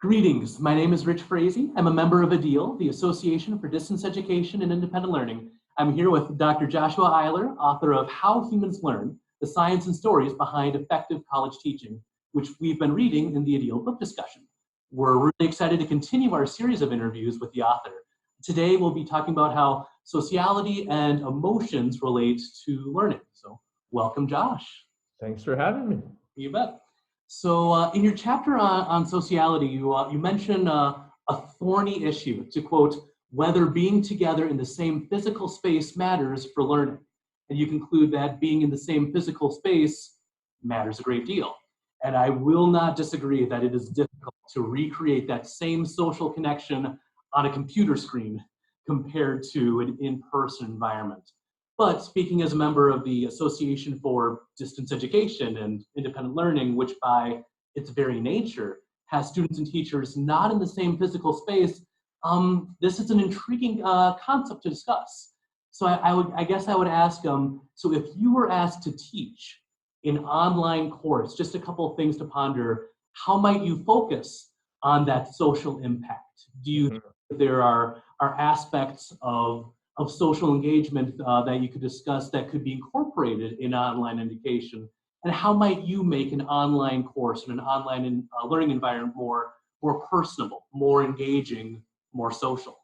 Greetings, my name is Rich Frazee. I'm a member of ADEIL, the Association for Distance Education and Independent Learning. I'm here with Dr. Joshua Eyler, author of How Humans Learn, the Science and Stories Behind Effective College Teaching, which we've been reading in the ADEIL book discussion. We're really excited to continue our series of interviews with the author. Today, we'll be talking about how sociality and emotions relate to learning. So welcome, Josh. Thanks for having me. You bet. So in your chapter on sociality, you mention a thorny issue, to quote, whether being together in the same physical space matters for learning. And you conclude that being in the same physical space matters a great deal. And I will not disagree that it is difficult to recreate that same social connection on a computer screen compared to an in-person environment. But speaking as a member of the Association for Distance Education and Independent Learning, which by its very nature has students and teachers not in the same physical space, this is an intriguing concept to discuss. So I guess I would ask, so if you were asked to teach an online course, just a couple of things to ponder, how might you focus on that social impact? Do you think there are aspects of social engagement that you could discuss that could be incorporated in online education? And how might you make an online course and an online learning environment more personable, more engaging, more social?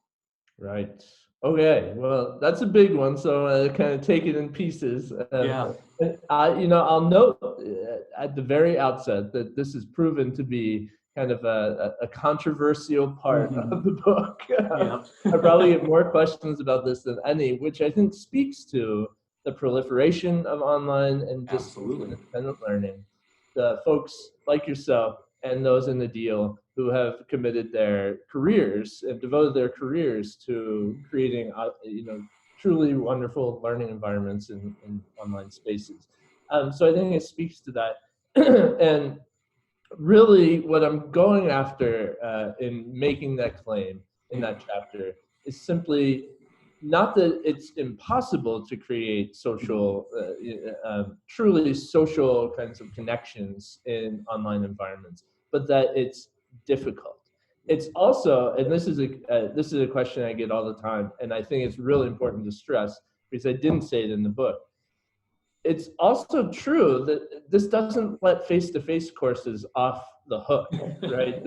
Right. Okay. Well, that's a big one. So I'll kind of take it in pieces. Yeah. I'll note at the very outset that this is proven to be kind of a controversial part of the book. Yeah. I probably get more questions about this than any, which I think speaks to the proliferation of online and distance and independent learning. The folks like yourself and those in the ADEIL who have committed their careers and devoted their careers to creating, truly wonderful learning environments in online spaces. So I think it speaks to that. And really what I'm going after in making that claim in that chapter is simply not that it's impossible to create social, truly social kinds of connections in online environments, but that it's difficult. It's also, and this is a question I get all the time, and I think it's really important to stress because I didn't say it in the book. It's also true that this doesn't let face-to-face courses off the hook, right?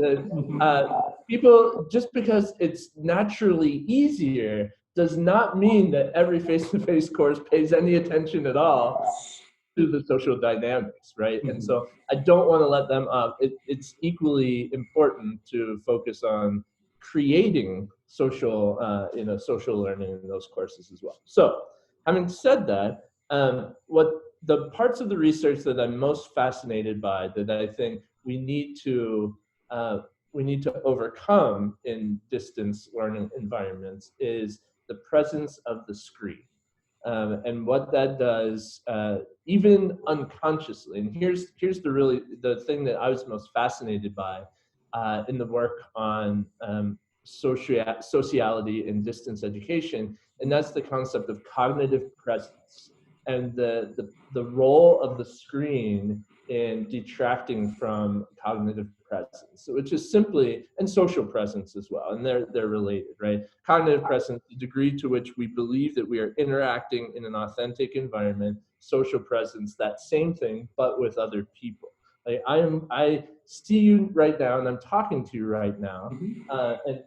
People, just because it's naturally easier does not mean that every face-to-face course pays any attention at all to the social dynamics, right? And so I don't want to let them up. It's equally important to focus on creating social, social learning in those courses as well. So having said that, what the parts of the research that I'm most fascinated by, that I think we need to overcome in distance learning environments, is the presence of the screen, and what that does, even unconsciously. And here's the thing that I was most fascinated by in the work on sociality and distance education, and that's the concept of cognitive presence and the role of the screen in detracting from cognitive presence, which is simply, and social presence as well, and they're related, right? Cognitive presence, the degree to which we believe that we are interacting in an authentic environment. Social presence, that same thing, but with other people. Like I see you right now, and I'm talking to you right now, and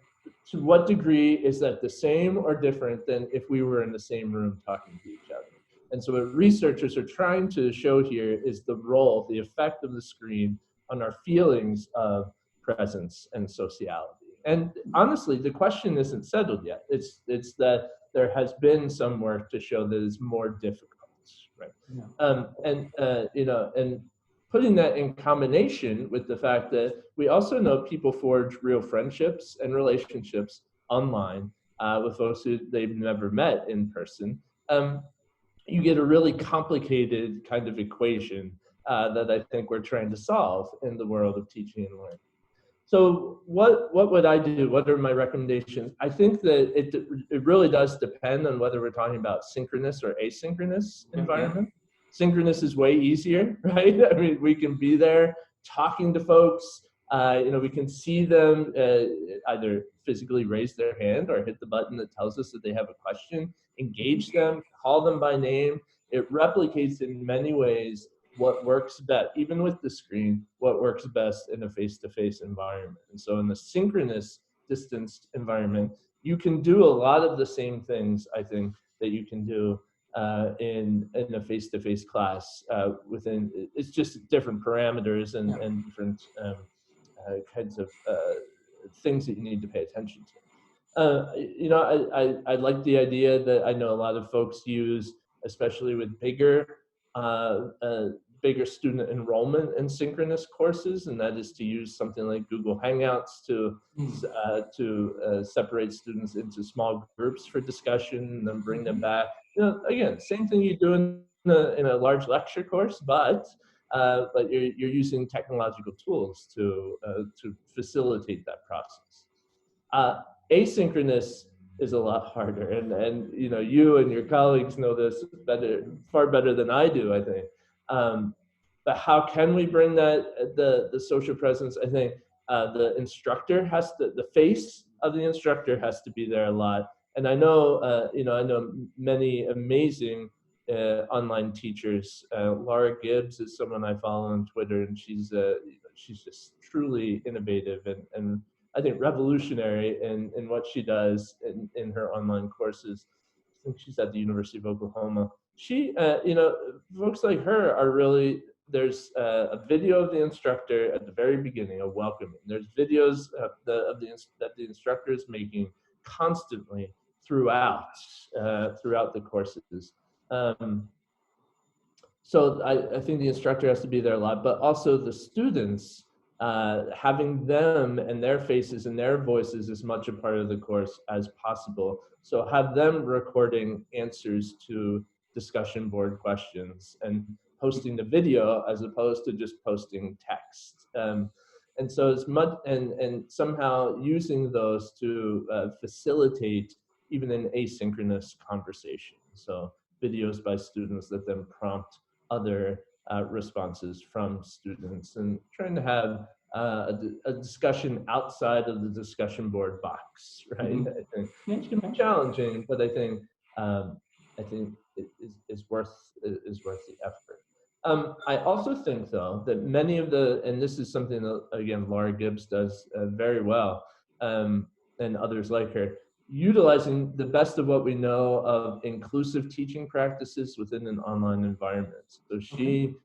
to what degree is that the same or different than if we were in the same room talking to each other? And so what researchers are trying to show here is the role, the effect of the screen on our feelings of presence and sociality. And honestly, the question isn't settled yet. It's that there has been some work to show that it's more difficult, right? Yeah. And putting that in combination with the fact that we also know people forge real friendships and relationships online with folks who they've never met in person. You get a really complicated kind of equation that I think we're trying to solve in the world of teaching and learning. So what would I do? What are my recommendations? I think that it really does depend on whether we're talking about synchronous or asynchronous environment. Synchronous is way easier, right? I mean, we can be there talking to folks, We can see them either physically raise their hand or hit the button that tells us that they have a question, engage them, call them by name. It replicates in many ways what works best, even with the screen, what works best in a face-to-face environment. And so in the synchronous distanced environment, you can do a lot of the same things, I think, that you can do in a face-to-face class it's just different parameters and different kinds of things that you need to pay attention to. I like the idea that I know a lot of folks use, especially with bigger student enrollment in synchronous courses, and that is to use something like Google Hangouts to separate students into small groups for discussion and then bring them back. Again, same thing you do in a large lecture course, but you're using technological tools to facilitate that process. Asynchronous is a lot harder, and you and your colleagues know this far better than I do, I think. But how can we bring that the social presence? I think the instructor the face of the instructor has to be there a lot. And I know I know many amazing online teachers. Laura Gibbs is someone I follow on Twitter, and she's just truly innovative and I think revolutionary in what she does in her online courses. I think she's at the University of Oklahoma. She, folks like her are really, there's a video of the instructor at the very beginning of welcoming. There's videos that the instructor is making constantly throughout the courses. So I think the instructor has to be there a lot, but also the students, having them and their faces and their voices as much a part of the course as possible. So have them recording answers to discussion board questions and posting the video as opposed to just posting text. And so it's much, and somehow using those to facilitate even an asynchronous conversation. So videos by students that then prompt other responses from students, and trying to have a discussion outside of the discussion board box, right? Mm-hmm. I think it can be challenging, but I think it is worth the effort. I also think, though, that many of and this is something that, again, Laura Gibbs does very well, and others like her, utilizing the best of what we know of inclusive teaching practices within an online environment. So she,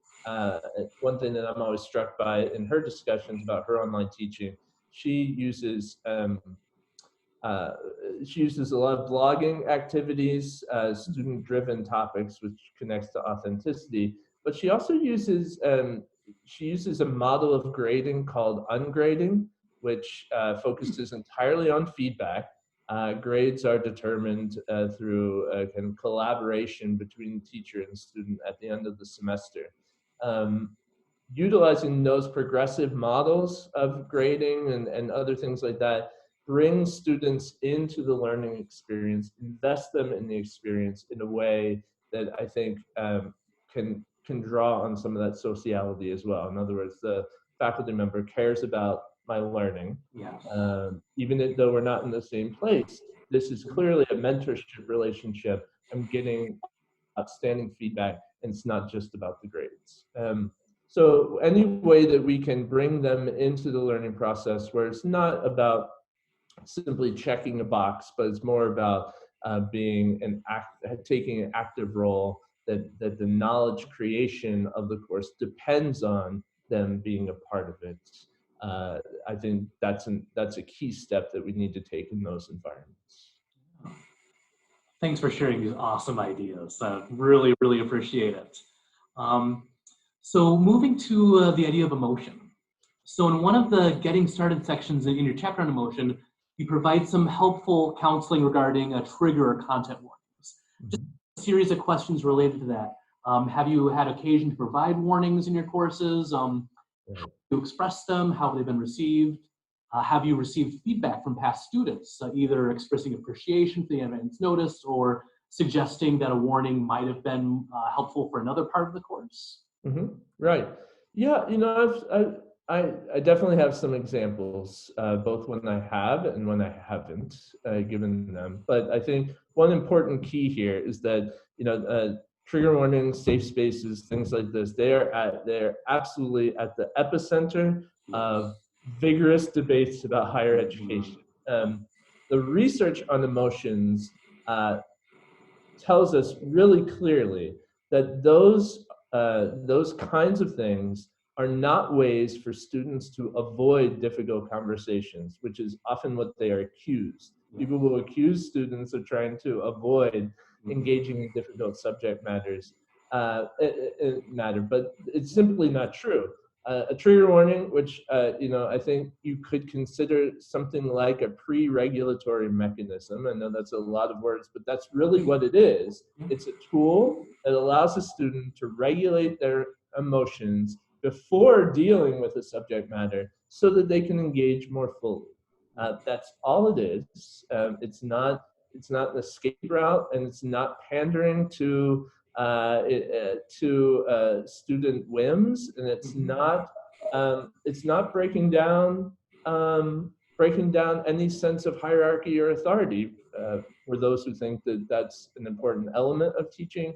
one thing that I'm always struck by in her discussions about her online teaching, she uses a lot of blogging activities, student-driven topics, which connects to authenticity. But she also uses a model of grading called ungrading, which focuses entirely on feedback. Grades are determined through kind of collaboration between teacher and student at the end of the semester. Utilizing those progressive models of grading and other things like that, bring students into the learning experience, invest them in the experience in a way that I think can draw on some of that sociality as well. In other words, the faculty member cares about my learning, even though we're not in the same place. This is clearly a mentorship relationship. I'm getting outstanding feedback, and it's not just about the grades. So any way that we can bring them into the learning process where it's not about simply checking a box, but it's more about taking an active role, that the knowledge creation of the course depends on them being a part of it. I think that's a key step that we need to take in those environments. Thanks for sharing these awesome ideas. Really, really appreciate it. So moving to the idea of emotion. So in one of the getting started sections in your chapter on emotion, you provide some helpful counseling regarding a trigger or content warnings. Just a series of questions related to that. Have you had occasion to provide warnings in your courses? How you express them? How have they been received? Have you received feedback from past students, either expressing appreciation for the events noticed or suggesting that a warning might have been helpful for another part of the course? Mm-hmm. Right. Yeah. I definitely have some examples, both when I have and when I haven't given them. But I think one important key here is that, you know, trigger warnings, safe spaces, things like this, they're absolutely at the epicenter of vigorous debates about higher education. The research on emotions tells us really clearly that those kinds of things are not ways for students to avoid difficult conversations, which is often what they are accused. People will accuse students of trying to avoid engaging in difficult subject matters, but it's simply not true. A trigger warning, which you know, I think you could consider something like a pre-regulatory mechanism. I know that's a lot of words, but that's really what it is. It's a tool that allows a student to regulate their emotions before dealing with a subject matter so that they can engage more fully. That's all it is. It's not an escape route, and it's not pandering to student whims, and it's not breaking down any sense of hierarchy or authority for those who think that that's an important element of teaching.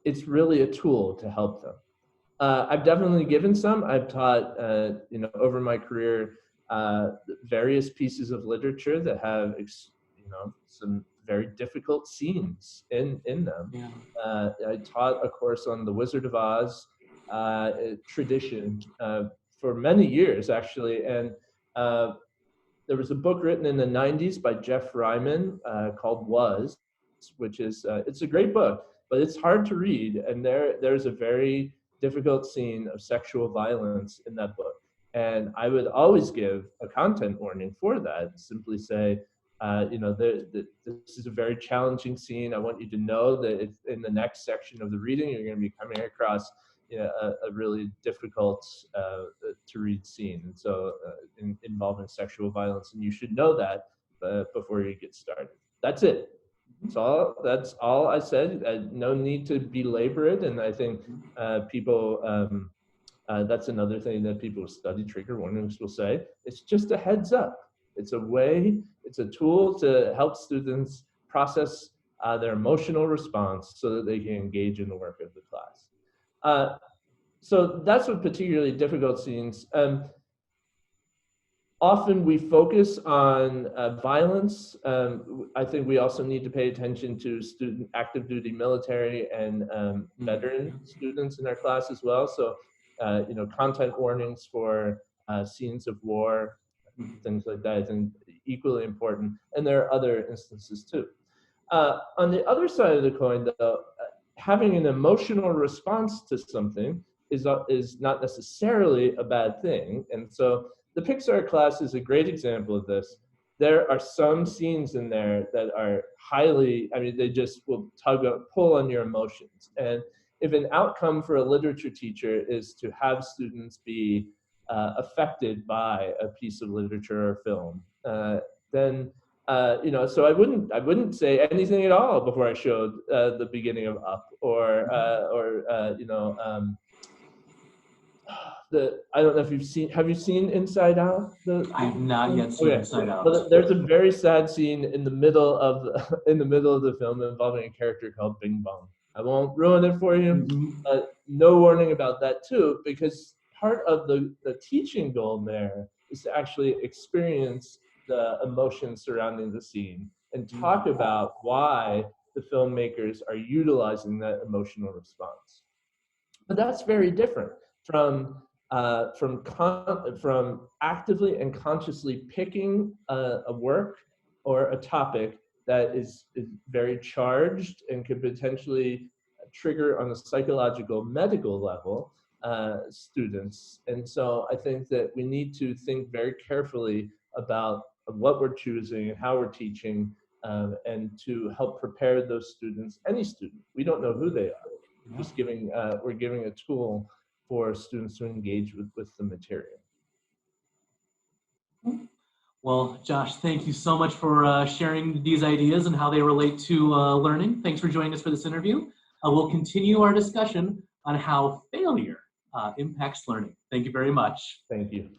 It's really a tool to help them. I've definitely given some. I've taught, you know, over my career, various pieces of literature that have, you know, some very difficult scenes in them. Yeah. I taught a course on the Wizard of Oz tradition for many years, actually, and there was a book written in the 90s by Jeff Ryman called Was, which is, it's a great book, but it's hard to read. And there's a very difficult scene of sexual violence in that book. And I would always give a content warning for that, simply say, you know, this is a very challenging scene. I want you to know that in the next section of the reading, you're going to be coming across, you know, a really difficult to read scene, and so involving sexual violence, and you should know that before you get started. That's it. That's all I said. No need to belabor it, and I think people. That's another thing that people who study trigger warnings will say. It's just a heads up. It's a way. It's a tool to help students process their emotional response so that they can engage in the work of the class. So that's what particularly difficult scenes. Often we focus on violence. I think we also need to pay attention to student active duty military and veteran students in our class as well. So, you know, content warnings for scenes of war, things like that, I think equally important. And there are other instances too. On the other side of the coin, though, having an emotional response to something is not necessarily a bad thing. And so the Pixar class is a great example of this. There are some scenes in there that are highly, I mean, they just will pull on your emotions. And if an outcome for a literature teacher is to have students be affected by a piece of literature or film, then you know, so I wouldn't say anything at all before I showed the beginning of Up or you know, I don't know if have you seen Inside Out? I have not yet seen Inside Out. Well, there's a very sad scene in the middle of the film involving a character called Bing Bong. I won't ruin it for you. No warning about that too, because part of the teaching goal there is to actually experience the emotions surrounding the scene and talk about why the filmmakers are utilizing that emotional response. But that's very different from actively and consciously picking a work or a topic that is very charged and could potentially trigger on a psychological, medical level students. And so I think that we need to think very carefully about what we're choosing and how we're teaching, and to help prepare those students, any student. We don't know who they are. Just we're giving a tool for students to engage with the material. Well, Josh, thank you so much for sharing these ideas and how they relate to learning. Thanks for joining us for this interview. We'll continue our discussion on how failure impacts learning. Thank you very much. Thank you.